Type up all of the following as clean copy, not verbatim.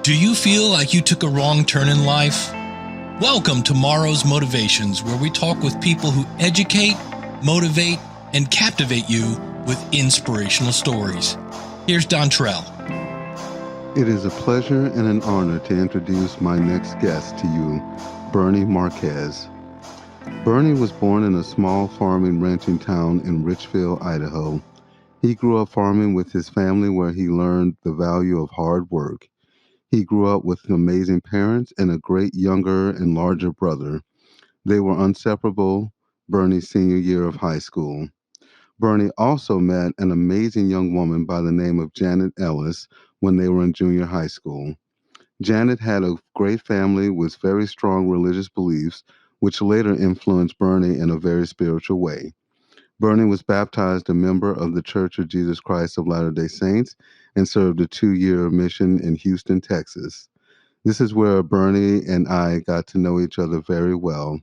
Do you feel like you took a wrong turn in life? Welcome to Tomorrow's Motivations, where we talk with people who educate, motivate, and captivate you with inspirational stories. Here's Dontrell. It is a pleasure and an honor to introduce my next guest to you, Berny Marquez. Berny was born in a small farming ranching town in Richfield, Idaho. He grew up farming with his family where he learned the value of hard work. He grew up with amazing parents and a great younger and larger brother. They were inseparable Berny's senior year of high school. Berny also met an amazing young woman by the name of Janet Ellis when they were in junior high school. Janet had a great family with very strong religious beliefs, which later influenced Berny in a very spiritual way. Berny was baptized a member of the Church of Jesus Christ of Latter-day Saints and served a 2-year mission in Houston, Texas. This is where Berny and I got to know each other very well.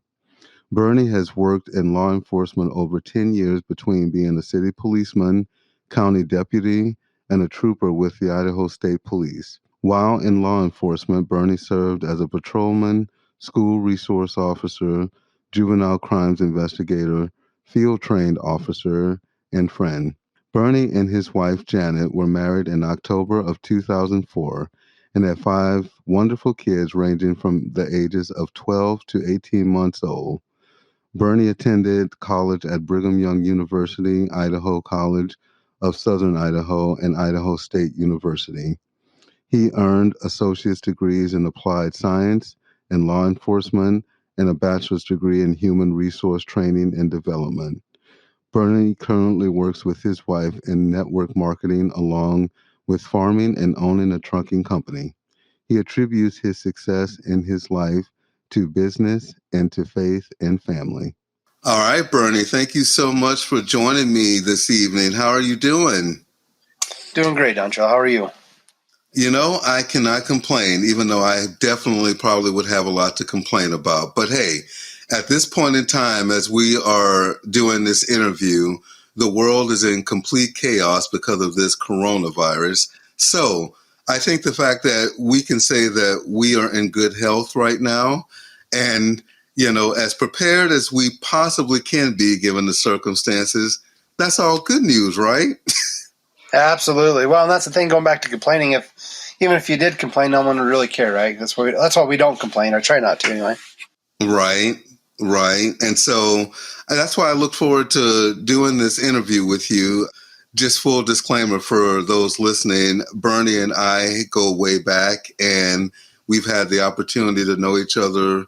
Berny has worked in law enforcement over 10 years between being a city policeman, county deputy, and a trooper with the Idaho State Police. While in law enforcement, Berny served as a patrolman, school resource officer, juvenile crimes investigator, field-trained officer, and friend. Berny and his wife, Janet, were married in October of 2004 and had 5 wonderful kids ranging from the ages of 12 to 18 months old. Berny attended college at Brigham Young University, Idaho College of Southern Idaho, and Idaho State University. He earned associate's degrees in applied science and law enforcement and a bachelor's degree in human resource training and development. Berny currently works with his wife in network marketing along with farming and owning a trucking company. He attributes his success in his life to business and to faith and family. All right, Berny, thank you so much for joining me this evening. How are you doing? Doing great, Dontrell. How are you? You know, I cannot complain, even though I definitely probably would have a lot to complain about. But hey, at this point in time, as we are doing this interview, the world is in complete chaos because of this coronavirus. So I think the fact that we can say that we are in good health right now and, you know, as prepared as we possibly can be given the circumstances, that's all good news, right? Absolutely. Well, and that's the thing, going back to complaining, even if you did complain, no one would really care, right? That's why we don't complain, or try not to anyway. Right. And so that's why I look forward to doing this interview with you. Just full disclaimer for those listening, Berny and I go way back, and we've had the opportunity to know each other.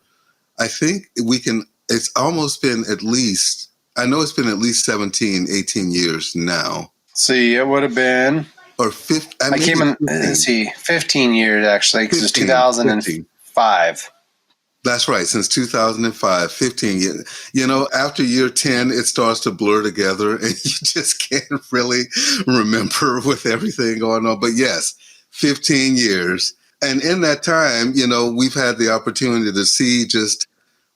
I think it's almost been at least 17, 18 years now. See, it would have been, or 15. I came in, 15 years actually, because it was 2005. That's right, since 2005, 15 years. You know, after year 10, it starts to blur together and you just can't really remember with everything going on. But yes, 15 years. And in that time, you know, we've had the opportunity to see just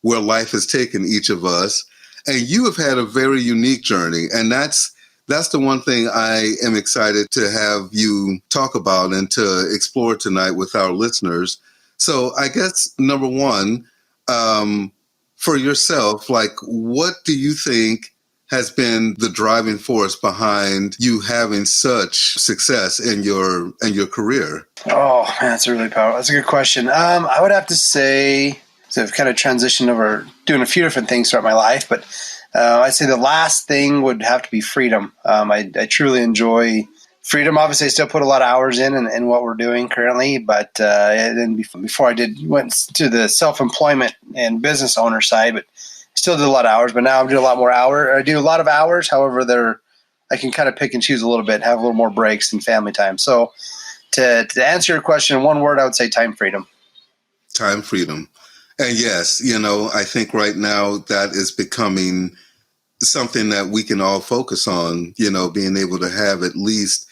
where life has taken each of us. And you have had a very unique journey. And that's the one thing I am excited to have you talk about and to explore tonight with our listeners. So I guess, number one, for yourself, like, what do you think has been the driving force behind you having such success in your career? Oh, man, that's a really powerful. That's a good question. I would have to say, so I've kind of transitioned over doing a few different things throughout my life, but I'd say the last thing would have to be freedom. I truly enjoy freedom. Obviously, I still put a lot of hours in what we're doing currently, but then before went to the self-employment and business owner side, but still did a lot of hours. But now I'm doing a lot more hours. I do a lot of hours. However, I can kind of pick and choose a little bit, have a little more breaks and family time. So to answer your question in one word, I would say time freedom. Time freedom. And yes, you know, I think right now that is becoming something that we can all focus on, you know, being able to have at least,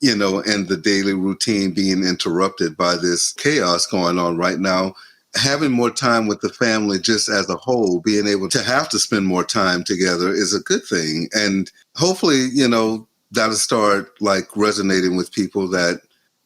you know, in the daily routine being interrupted by this chaos going on right now, having more time with the family just as a whole, being able to have to spend more time together is a good thing. And hopefully, you know, that'll start like resonating with people that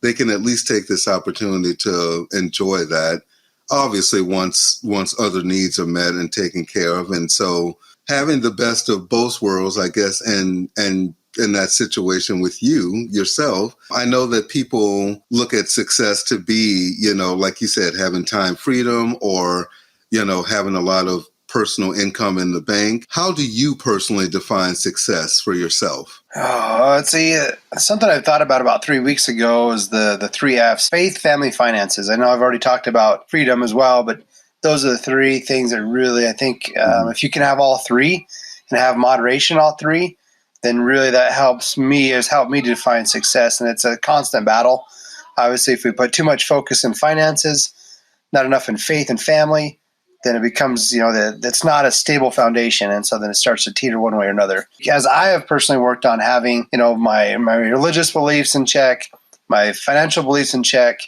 they can at least take this opportunity to enjoy that. Obviously, once other needs are met and taken care of. And so having the best of both worlds, I guess, and in that situation with you yourself, I know that people look at success to be, like you said, having time freedom or, having a lot of personal income in the bank. How do you personally define success for yourself? Oh, let's see. Something I thought about 3 weeks ago is the three F's: faith, family, finances. I know I've already talked about freedom as well, but those are the three things that really, I think, if you can have all three and have moderation, all three, then really that has helped me to define success. And it's a constant battle. Obviously, if we put too much focus in finances, not enough in faith and family, then it becomes, that's not a stable foundation. And so then it starts to teeter one way or another. As I have personally worked on having, my religious beliefs in check, my financial beliefs in check,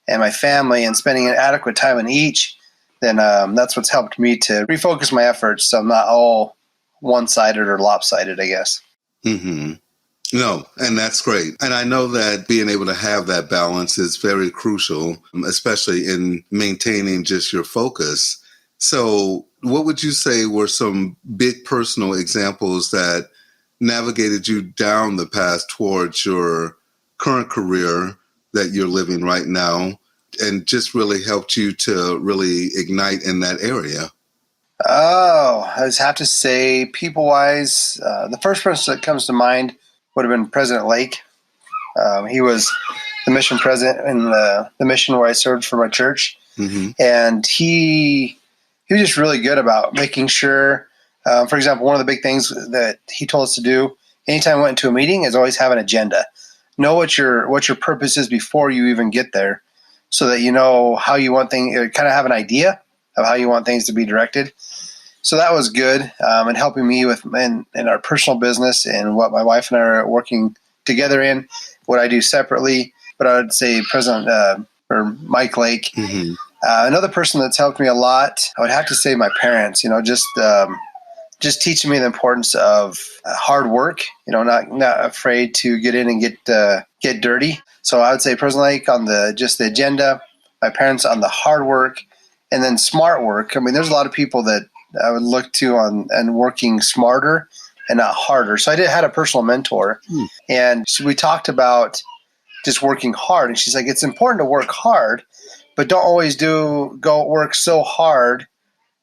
and my family, and spending an adequate time in each, then that's what's helped me to refocus my efforts so I'm not all one-sided or lopsided, I guess. Mm-hmm. No, and that's great. And I know that being able to have that balance is very crucial, especially in maintaining just your focus. So what would you say were some big personal examples that navigated you down the path towards your current career that you're living right now and just really helped you to really ignite in that area? Oh, I just have to say, people-wise, the first person that comes to mind would have been President Lake. He was the mission president in the mission where I served for my church. Mm-hmm. And he was just really good about making sure, for example, one of the big things that he told us to do anytime we went into a meeting is always have an agenda. Know what your purpose is before you even get there, so that you know how you want things, kind of have an idea of how you want things to be directed. So that was good in helping me with in our personal business and what my wife and I are working together in, what I do separately. But I would say President or Mike Lake. Mm-hmm. Another person that's helped me a lot, I would have to say my parents, just teaching me the importance of hard work, not afraid to get in and get dirty. So I would say President Lake on the agenda, my parents on the hard work, and then smart work. I mean, there's a lot of people that I would look to on and working smarter and not harder. So I had a personal mentor, and we talked about just working hard. And she's like, it's important to work hard, but don't always go work so hard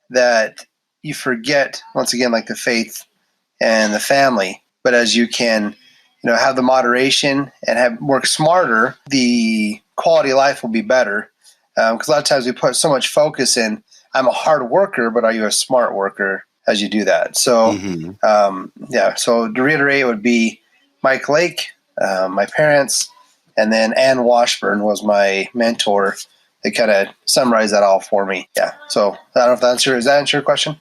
that you forget, once again, like the faith and the family. But as you can, have the moderation and work smarter, the quality of life will be better. Because a lot of times we put so much focus in, I'm a hard worker, but are you a smart worker as you do that? So, So to reiterate, it would be Mike Lake, my parents, and then Ann Washburn was my mentor. They kind of summarized that all for me. Yeah. So I don't know if does that answer your question?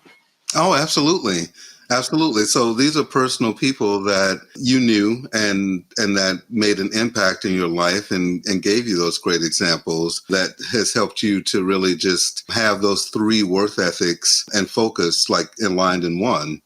Oh, absolutely. Absolutely. So these are personal people that you knew and that made an impact in your life and gave you those great examples that has helped you to really just have those three worth ethics and focus like aligned in one.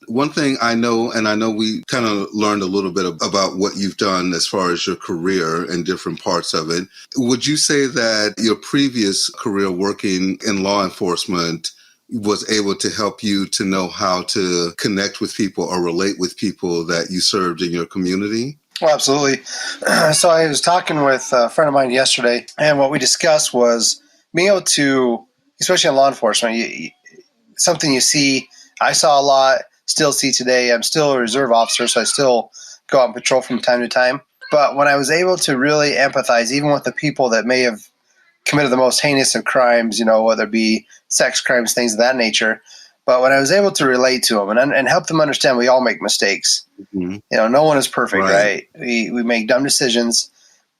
One thing I know, and I know we kind of learned a little bit about what you've done as far as your career and different parts of it. Would you say that your previous career working in law enforcement was able to help you to know how to connect with people or relate with people that you served in your community? Well, absolutely. So I was talking with a friend of mine yesterday, and what we discussed was being able to, especially in law enforcement, something you see, I saw a lot, still see today. I'm still a reserve officer, so I still go out and patrol from time to time. But when I was able to really empathize, even with the people that may have committed the most heinous of crimes, whether it be sex crimes, things of that nature. But when I was able to relate to them and help them understand we all make mistakes. Mm-hmm. No one is perfect, right? We make dumb decisions,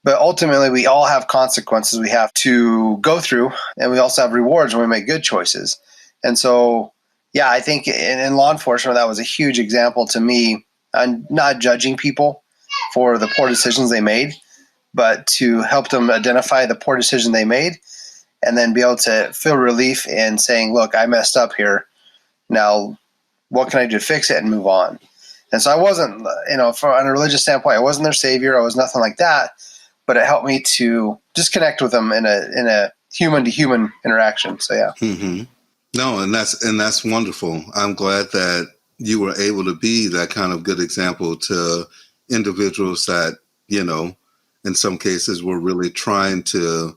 but ultimately we all have consequences we have to go through, and we also have rewards when we make good choices. And so, yeah, I think in law enforcement, that was a huge example to me on not judging people for the poor decisions they made, but to help them identify the poor decision they made and then be able to feel relief in saying, look, I messed up here. Now, what can I do to fix it and move on? And so I wasn't, from on a religious standpoint, I wasn't their savior. I was nothing like that. but it helped me to just connect with them in a human to human interaction. So yeah. Mm-hmm. No, and that's wonderful. I'm glad that you were able to be that kind of good example to individuals that, in some cases were really trying to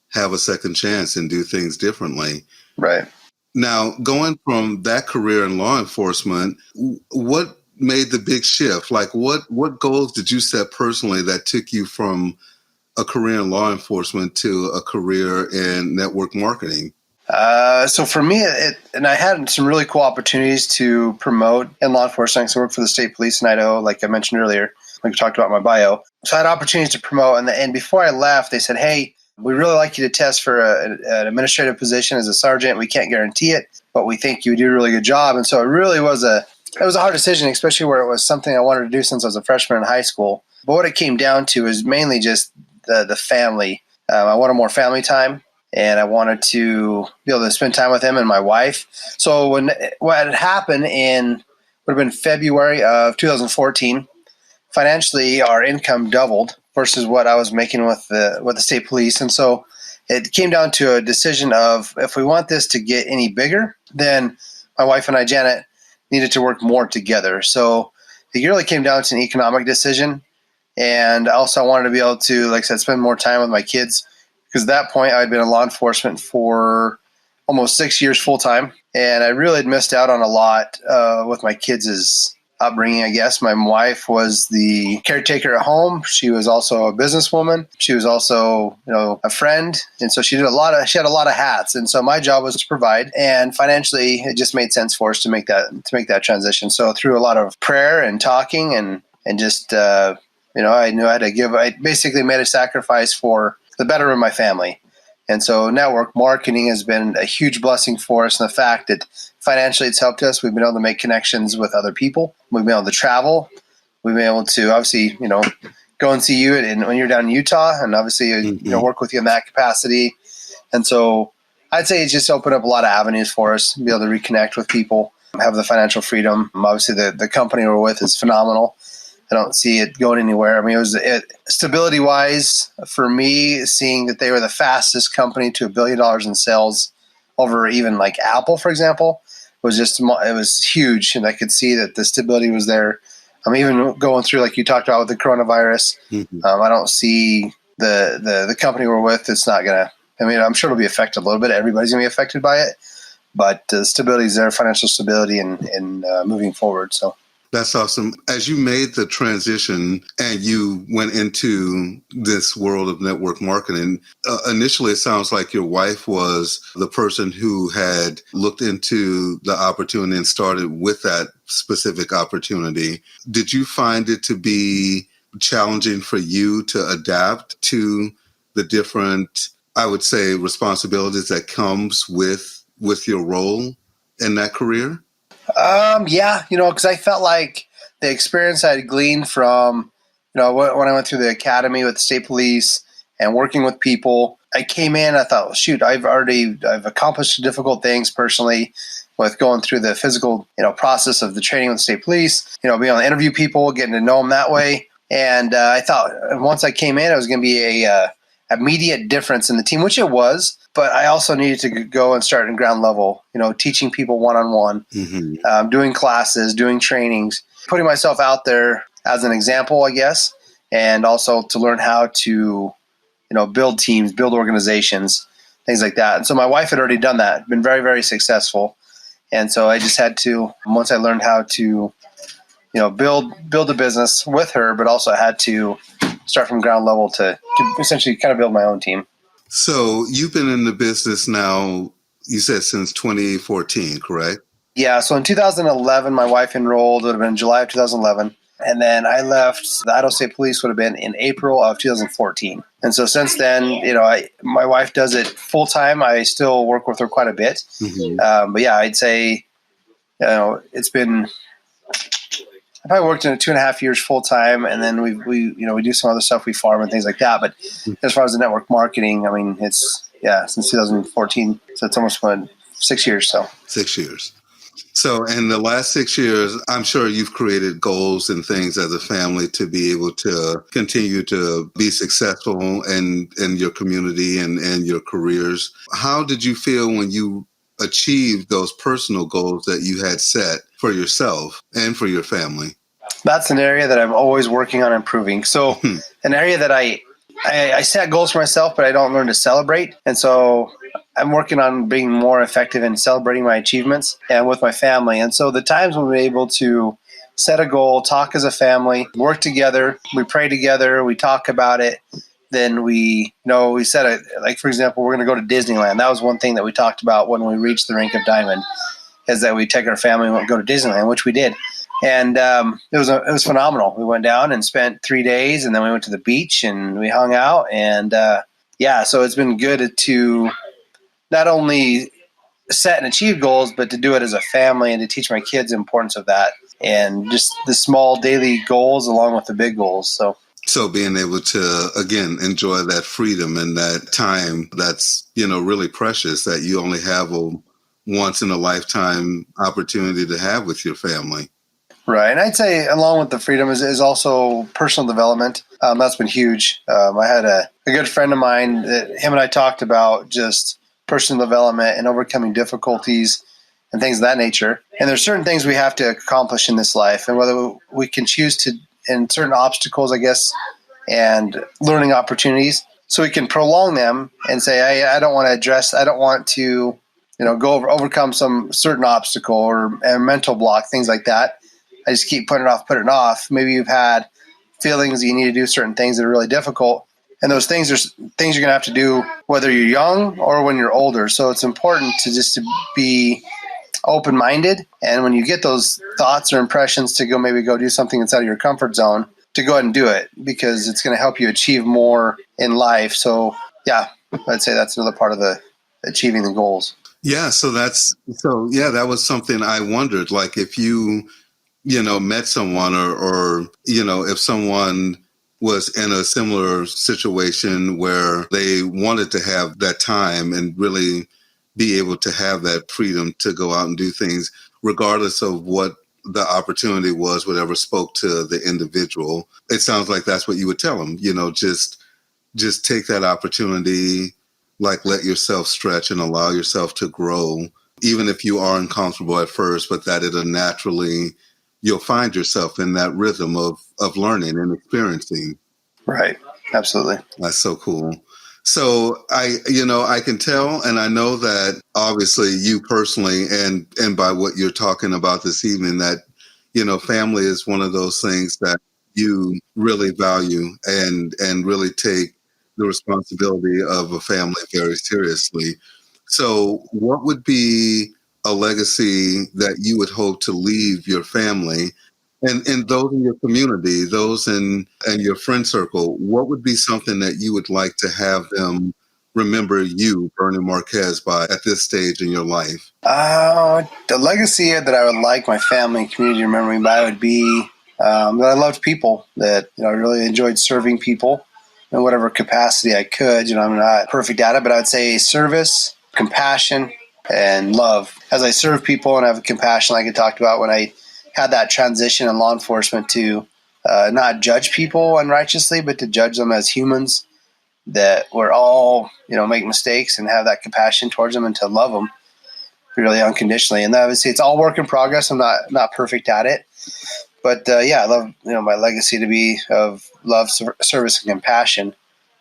have a second chance and do things differently. Right. Now, going from that career in law enforcement, what made the big shift? Like what goals did you set personally that took you from a career in law enforcement to a career in network marketing? So for me, and I had some really cool opportunities to promote in law enforcement. So I worked for the state police in Idaho, like I mentioned earlier, when we talked about my bio. So I had opportunities to promote. And before I left, they said, hey, we really like you to test for an administrative position as a sergeant. We can't guarantee it, but we think you do a really good job. And so it really was a hard decision, especially where it was something I wanted to do since I was a freshman in high school. But what it came down to is mainly just the family. I wanted more family time. And I wanted to be able to spend time with him and my wife. So what had happened would have been February of 2014, financially our income doubled versus what I was making with the state police. And so it came down to a decision of, if we want this to get any bigger, then my wife and I, Janet, needed to work more together. So it really came down to an economic decision. And also I wanted to be able to, like I said, spend more time with my kids. Because at that point, I had been in law enforcement for almost 6 years full time. And I really had missed out on a lot with my kids' upbringing, I guess. My wife was the caretaker at home. She was also a businesswoman. She was also, a friend. And so she had a lot of hats. And so my job was to provide. And financially, it just made sense for us to make that transition. So through a lot of prayer and talking and just, I knew I had to give. I basically made a sacrifice for the betterment of my family. And so network marketing has been a huge blessing for us in the fact that financially it's helped us. We've been able to make connections with other people. We've been able to travel. We've been able to obviously, go and see you when you're down in Utah, and obviously, work with you in that capacity. And so I'd say it's just opened up a lot of avenues for us to be able to reconnect with people, have the financial freedom. Obviously the company we're with is phenomenal. I don't see it going anywhere. I mean, it was stability-wise for me, seeing that they were the fastest company to $1 billion in sales over even like Apple, for example, it was huge. And I could see that the stability was there. I'm even going through, like you talked about with the coronavirus. Mm-hmm. I don't see the company we're with. It's not going to, I'm sure it'll be affected a little bit. Everybody's going to be affected by it, but the stability is there, financial stability and moving forward. So. That's awesome. As you made the transition and you went into this world of network marketing, initially it sounds like your wife was the person who had looked into the opportunity and started with that specific opportunity. Did you find it to be challenging for you to adapt to the different, I would say, responsibilities that comes with your role in that career? Yeah, because I felt like the experience I had gleaned from, when I went through the academy with the state police and working with people, I came in, I thought, well, shoot, I've accomplished difficult things personally with going through the physical, process of the training with the state police, being able to interview people, getting to know them that way. And I thought once I came in, it was going to be a immediate difference in the team, which it was. But I also needed to go and start in ground level, teaching people one-on-one, Mm-hmm. Doing classes, doing trainings, putting myself out there as an example, I guess, and also to learn how to, build teams, build organizations, things like that. And so my wife had already done that, been very, very successful. And so I just had to, once I learned how to, build a business with her, but also I had to start from ground level to essentially kind of build my own team. So you've been in the business now, you said since 2014, correct? Yeah. So in 2011, my wife enrolled. It would have been July of 2011. And then I left the Idaho State Police would have been in April of 2014. And so since then, my wife does it full time. I still work with her quite a bit. Mm-hmm. But yeah, I'd say, it's been, I probably worked in 2.5 years full time, and then we do some other stuff. We farm and things like that. But as far as the network marketing, it's since 2014, so it's almost been 6 years. So 6 years. So in the last 6 years, I'm sure you've created goals and things as a family to be able to continue to be successful in your community and your careers. How did you feel when you achieved those personal goals that you had set for yourself and for your family? That's an area that I'm always working on improving. So an area that I set goals for myself, but I don't learn to celebrate. And so I'm working on being more effective in celebrating my achievements and with my family. And so the times when we're able to set a goal, talk as a family, work together, we pray together, we talk about it, then we set it, like, for example, we're going to go to Disneyland. That was one thing that we talked about when we reached the Rink of Diamond, is that we take our family and go to Disneyland, which we did. And it was phenomenal. We went down and spent 3 days, and then we went to the beach and we hung out. And so it's been good to not only set and achieve goals, but to do it as a family and to teach my kids the importance of that and just the small daily goals along with the big goals. So being able to, again, enjoy that freedom and that time that's, really precious that you only have a once in a lifetime opportunity to have with your family. Right. And I'd say along with the freedom is also personal development. That's been huge. I had a good friend of mine that him and I talked about just personal development and overcoming difficulties and things of that nature. And there's certain things we have to accomplish in this life, and whether we can choose to, and certain obstacles, I guess, and learning opportunities, so we can prolong them and say, I don't want to overcome some certain obstacle or a mental block, things like that. I just keep putting it off. Maybe you've had feelings that you need to do certain things that are really difficult. And those things are things you're going to have to do whether you're young or when you're older. So it's important to be open-minded. And when you get those thoughts or impressions to go do something inside of your comfort zone, to go ahead and do it, because it's going to help you achieve more in life. So yeah, I'd say that's another part of the achieving the goals. Yeah. That was something I wondered, like if you met someone or if someone was in a similar situation where they wanted to have that time and really be able to have that freedom to go out and do things, regardless of what the opportunity was, whatever spoke to the individual. It sounds like that's what you would tell them, just take that opportunity, like let yourself stretch and allow yourself to grow, even if you are uncomfortable at first, but that it'll naturally, you'll find yourself in that rhythm of learning and experiencing. Right. Absolutely. That's so cool. So I can tell, and I know that obviously you personally, and by what you're talking about this evening, that, family is one of those things that you really value and really take the responsibility of a family very seriously. So what would be a legacy that you would hope to leave your family and those in your community, those in your friend circle? What would be something that you would like to have them remember you, Berny Marquez, by at this stage in your life? The legacy that I would like my family and community to remember me by would be that I loved people, that I really enjoyed serving people in whatever capacity I could. I'm not perfect at it, but I would say service, compassion, and love. As I serve people and have compassion, like I talked about when I had that transition in law enforcement, to not judge people unrighteously, but to judge them as humans, that we're all, make mistakes, and have that compassion towards them and to love them really unconditionally. And obviously it's all work in progress. I'm not perfect at it, but I love, my legacy to be of love, service, and compassion,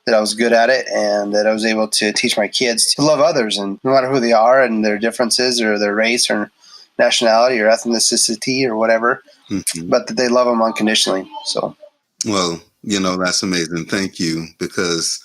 that I was good at it and that I was able to teach my kids to love others, and no matter who they are and their differences or their race or nationality or ethnicity or whatever, but that they love them unconditionally. So, well, that's amazing. Thank you, because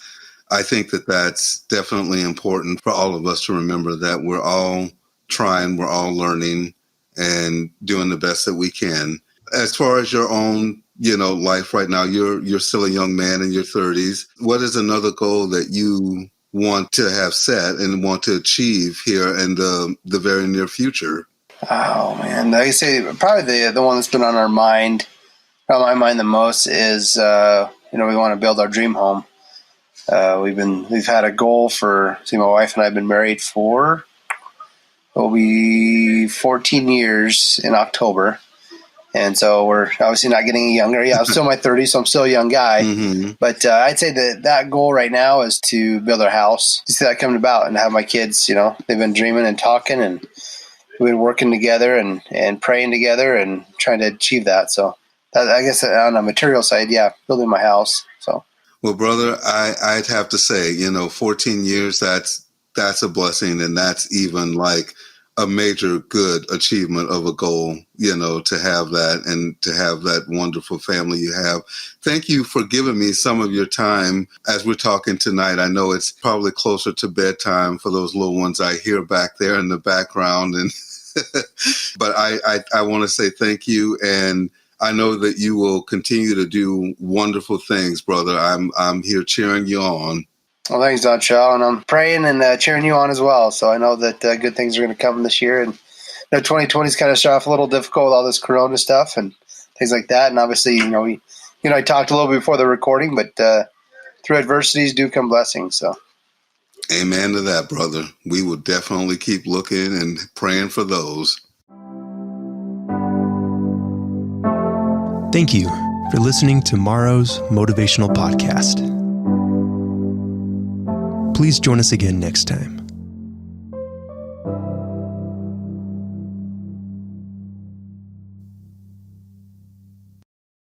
I think that that's definitely important for all of us to remember, that we're all trying, we're all learning and doing the best that we can. As far as your own, life right now, you're still a young man in your 30s. What is another goal that you want to have set and want to achieve here in the very near future? Oh man, like I say, probably the one that's been on my mind the most is we want to build our dream home. We've had a goal my wife and I have been married for will be 14 years in October. And so we're obviously not getting any younger. Yeah, I'm still in my 30s, so I'm still a young guy. Mm-hmm. But I'd say that goal right now is to build our house, to see that coming about, and have my kids, they've been dreaming and talking, and we've been working together and praying together and trying to achieve that. So I guess on a material side, yeah, building my house. So. Well, brother, I'd have to say, 14 years, that's a blessing. And that's even like a major good achievement of a goal, to have that and to have that wonderful family you have. Thank you for giving me some of your time as we're talking tonight. I know it's probably closer to bedtime for those little ones I hear back there in the background. And but I want to say thank you. And I know that you will continue to do wonderful things, brother. I'm here cheering you on. Well, thanks, Don Shaw, and I'm praying and cheering you on as well. So I know that good things are going to come this year. And 2020's kind of started off a little difficult with all this Corona stuff and things like that. And obviously, I talked a little bit before the recording, but through adversities do come blessings. So, amen to that, brother. We will definitely keep looking and praying for those. Thank you for listening to Morrow's Motivational Podcast. Please join us again next time.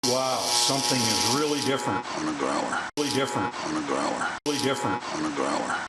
Wow, something is really different on the growler. Really different on the growler. Really different on the growler.